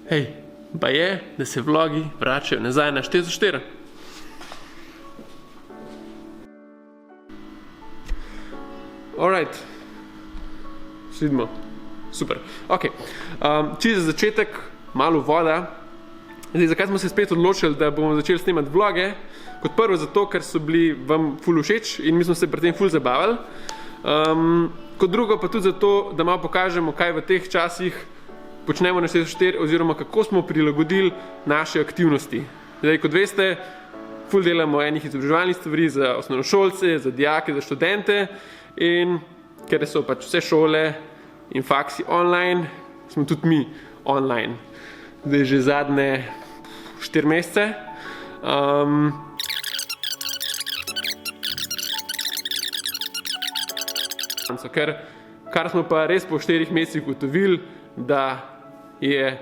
Hej, pa je, da se vlogi vračajo nazaj na 4x4. Alright, vidimo, super. Ok, čisto za začetek, malo voda. Zdaj, zakaj smo se spet odločili, da bomo začeli snemati vloge? Kot prvo zato, ker so bili vam ful všeč in mi smo se pri tem ful zabavali. Kot drugo pa tudi zato, da malo pokažemo, kaj v teh časih počnemo na 4x4 oziroma kako smo prilagodili naše aktivnosti. Zdaj, kot veste, ful delamo enih izobraževalnih stvari za osnovnošolce, za dijake, za študente in ker so pač vse šole in faksi online, smo tudi mi online. Zdaj že zadnje 4 mesece. Kar smo pa res po 4 mesecih ugotovili, da je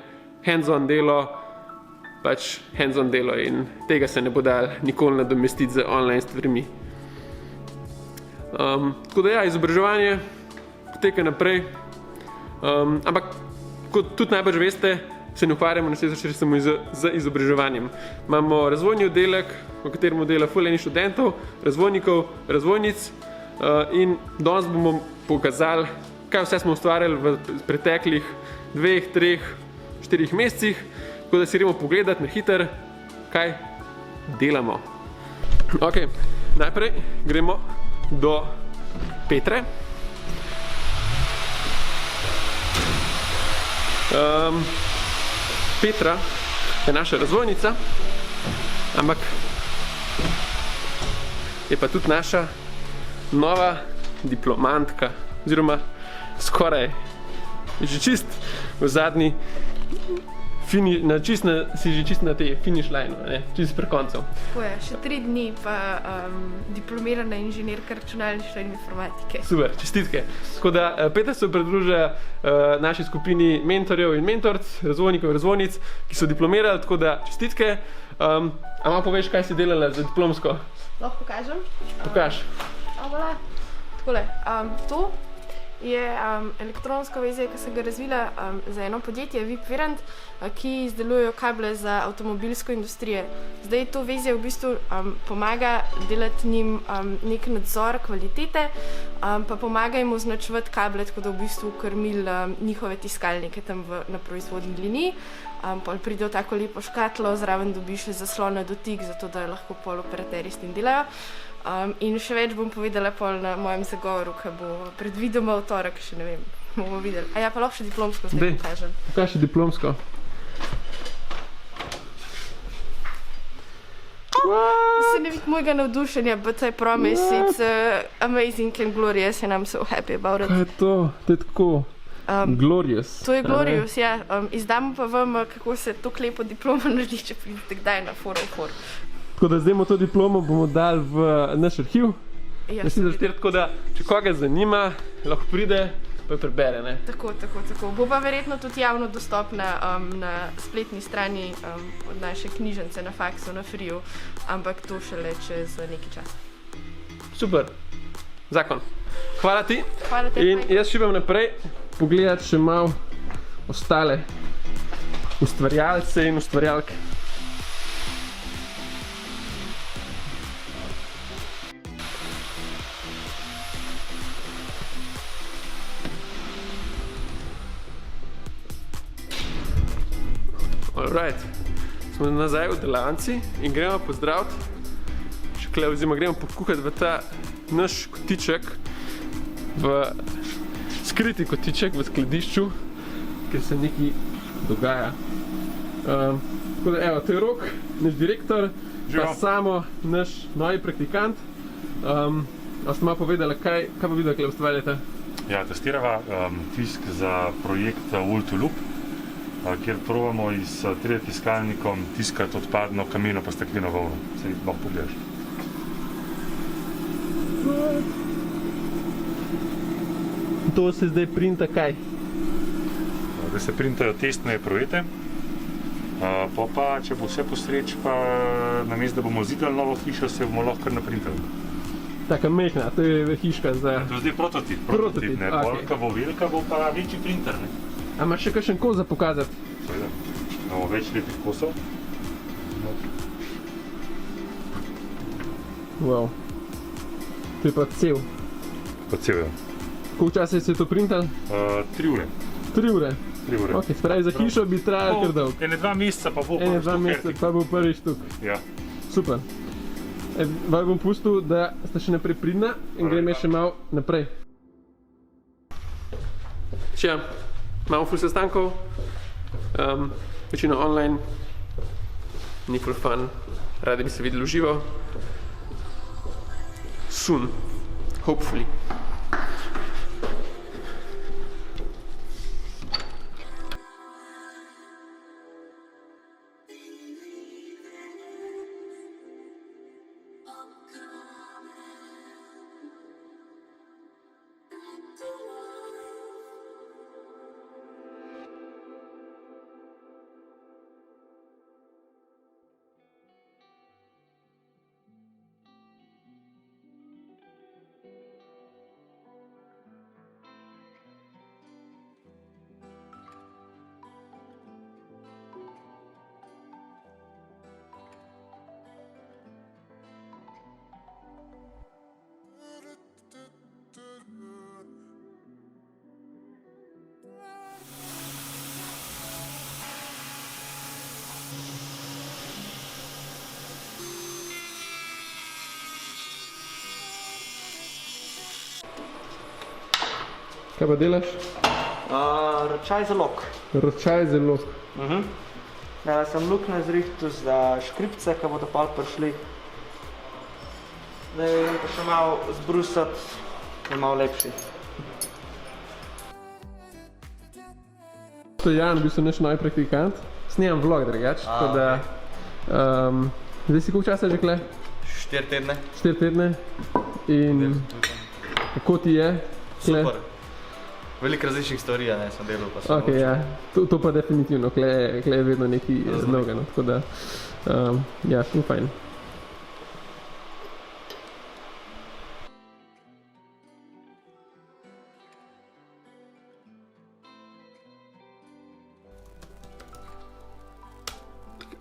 hands-on delo pač hands-on delo in tega se ne bo dal nikoli nadomestiti z online stvarmi. Tako da ja, izobraževanje poteka naprej, ampak kot tudi najbrž veste, se ne ukvarjamo na 4x4 samo z izobraževanjem. Imamo razvojni oddelek, v katerem dela ful enih študentov, razvojnikov, razvojnic in danes bomo pokazali, kaj vse smo ustvarjali v preteklih 2, 3, 4 mesecih, tako da si gremo pogledati na hiter, kaj delamo. Ok, najprej gremo do Petre. Petra je naša razvojnica, ampak je pa tudi naša nova diplomantka, oziroma skoraj že čist v zadnji si že čist na tej finish line, čist pri koncu. Tako je, še 3 dni pa diplomirana inženirka računalništva in informatike. Super, čestitke. Tako da Petra se pridružuje naši skupini mentorjev in mentorc, razvojnikov in razvojnic, ki so diplomirali, tako da čestitke. A malo poveš, kaj si delala za diplomsko? Lahko pokažem? Pokaž. Takole, to je elektronsko vezje, ki sem ga razvila za eno podjetje, VIPVIRANT, ki izdelujejo kable za avtomobilsko industrijo. Zdaj to vezje v bistvu pomaga delati njim nek nadzor kvalitete, pa pomaga jim označevati kable, tako da v bistvu krmili njihove tiskalnike tam na proizvodni liniji. Pol pridejo tako lepo škatlo, zraven dobiš zaslon na dotik, zato da lahko pol operaterji s tem delajo. In še več bom povedala pol na mojem zagovoru, ki bo predvidoma v torek, še ne vem, bomo videli. A ja, pa lahko še diplomsko zdaj pokažem. Pokaž še diplomsko. Se ne vidi mojega navdušenja, but I promise, it's amazing and glorious and I'm so happy about it. Kaj je to? To je tako glorious. To je glorious, ja. Izdamo pa vam, kako se to lepo diploma naredi, če pridete kdaj na 404. Tako da zdaj to diplomo bomo dali v naš arhiv. Ja, tako da, če koga zanima, lahko pride, pa jo prebere, ne? Tako. Bo pa verjetno tudi javno dostopna na spletni strani od naše knjižnice na faksu, na Friju, ampak to šele čez nekaj časa. Super. Zakon. Hvala ti. Hvala tebi. In jaz šibam naprej pogledati še malo ostale ustvarjalce in ustvarjalke. Alright, smo nazaj v delavnici in gremo pozdraviti, gremo pokuhati v ta naš kotiček, v skriti kotiček v skladišču, kjer se nekaj dogaja. Tako da, evo, to je Rok, naš direktor, pa Samo, naš novi praktikant. A ste malo povedali, kaj pa videli, kaj ustvarjate? Ja, testirava tisk za projekt Wool2Loop, kjer probamo s 3D tiskalnikom tiskati odpadno kameno pa stekleno volno. Se jih malo pogledaš. To se zdaj printa kaj? Zdaj se printajo testne epruvete, pa če bo vse po sreči, pa namesto da bomo zidali novo hišo, se bomo lahko kar naprintali. Taka mehna, to je hiška za... To je zdaj prototip, ne? Polka bo velika, bo pa večji printer, ne? A imaš še kakšen kol za pokazati? Seveda. Imamo več lepih kosov. Wow. To je pa cel. Pa cel je. Koliko časa se je to printal? 3 ure. 3 ure? 3 ure. Ok, spravi za hišo bi trajalo kar dolgo. 1-2 meseca pa bo Ene, 2 meseca pa bo prvi štuk. Ja. Super. Vaj bom pustil, da sta še naprej pridna in greme še malo naprej. Še, imamo ful sestankov, večino online, ni ful fun, radi bi se videli v živo. Soon, hopefully. Kaj pa delaš? Ročaj za lok. Ročaj zelo. Sem luknje zrihtal za škripce, ki bodo pol prišli. Zdaj grem pa še malo zbrusati, da je malo lepši. To je Jan, v bistvu naš novi praktikant. Snemam vlog drugač, tako da... Zdaj si koliko časa že kle? 4 tedne. 4 tedne. In kako ti je? Super. Veliko različnih stvari, sem delal pa sem. Ok, ja. To pa definitivno, kle je vedno nekaj novega, no, tako da, ja, ful fajn.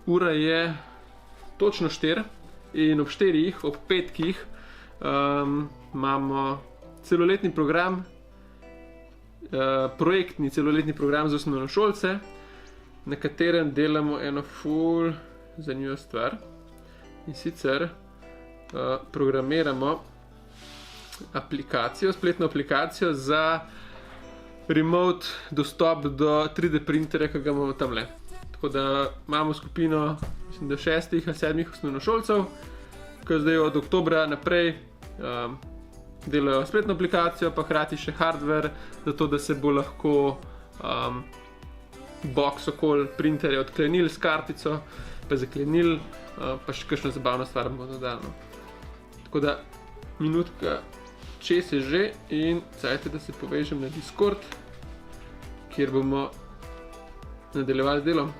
Ura je točno 4 in ob 4, ob petkih, imamo celoletni program, projektni celoletni program za osnovnošolce, na katerem delamo eno ful zanimivo stvar. In sicer programiramo aplikacijo, spletno aplikacijo za remote dostop do 3D printerja, ki ga imamo tamle. Tako da imamo skupino, mislim, da 6 ali 7 osnovnošolcev, ki zdaj od oktobra naprej delajo spletno aplikacijo, pa hkrati še hardware, zato da se bo lahko box okoli printerja odklenil s kartico, pa zaklenil, pa še kakšno zabavno stvar bomo dodali. Tako da, minutka čez je že in cajte, da se povežem na Discord, kjer bomo nadaljevali z delom.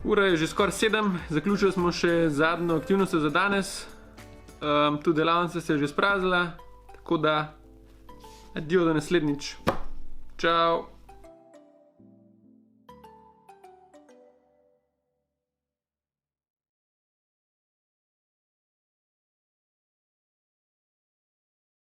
Ura je že skoraj 7, zaključili smo še zadnjo aktivnost za danes. Tudi delavnica se je že spraznila, tako da adijo do naslednjič. Čau!